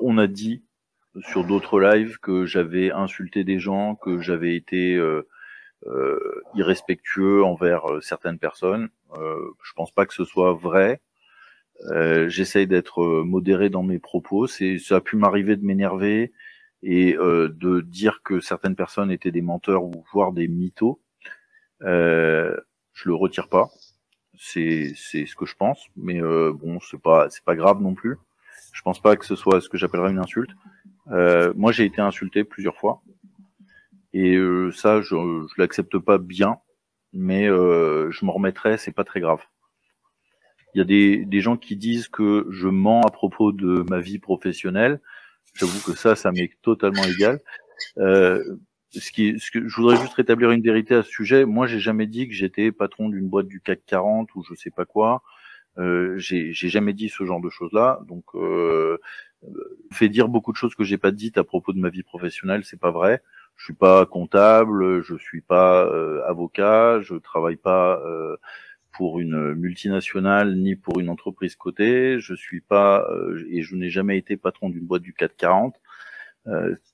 On a dit sur d'autres lives que j'avais insulté des gens, que j'avais été irrespectueux envers certaines personnes. Je pense pas que ce soit vrai. J'essaye d'être modéré dans mes propos. Ça a pu m'arriver de m'énerver et de dire que certaines personnes étaient des menteurs ou voire des mythos. Je le retire pas. C'est ce que je pense, mais bon, c'est pas grave non plus. Je pense pas que ce soit ce que j'appellerais une insulte. Moi, j'ai été insulté plusieurs fois, et ça, je l'accepte pas bien, mais je m'en remettrai, c'est pas très grave. Il y a des gens qui disent que je mens à propos de ma vie professionnelle. J'avoue que ça m'est totalement égal. Je voudrais juste rétablir une vérité à ce sujet. Moi, j'ai jamais dit que j'étais patron d'une boîte du CAC 40 ou je sais pas quoi. J'ai jamais dit ce genre de choses-là. Donc, fait dire beaucoup de choses que j'ai pas dites à propos de ma vie professionnelle, c'est pas vrai. Je suis pas comptable, je suis pas avocat, je travaille pas pour une multinationale ni pour une entreprise cotée. Je suis pas et je n'ai jamais été patron d'une boîte du CAC 40.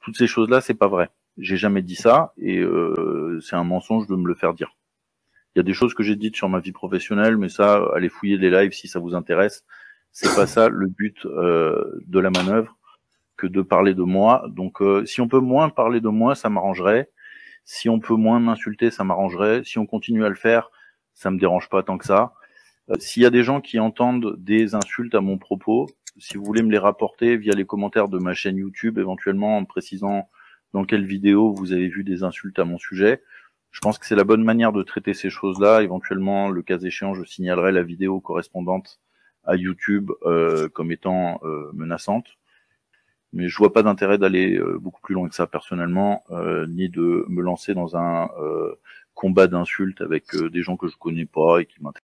Toutes ces choses-là, c'est pas vrai. J'ai jamais dit ça et c'est un mensonge de me le faire dire. Il y a des choses que j'ai dites sur ma vie professionnelle, mais ça, allez fouiller les lives si ça vous intéresse. C'est pas ça le but de la manœuvre que de parler de moi. Donc, si on peut moins parler de moi, ça m'arrangerait. Si on peut moins m'insulter, ça m'arrangerait. Si on continue à le faire, ça me dérange pas tant que ça. S'il y a des gens qui entendent des insultes à mon propos, si vous voulez me les rapporter via les commentaires de ma chaîne YouTube, éventuellement en précisant dans quelle vidéo vous avez vu des insultes à mon sujet, je pense que c'est la bonne manière de traiter ces choses-là. Éventuellement, le cas échéant, je signalerai la vidéo correspondante à YouTube comme étant menaçante. Mais je vois pas d'intérêt d'aller beaucoup plus loin que ça personnellement, ni de me lancer dans un combat d'insultes avec des gens que je connais pas et qui m'intéressent.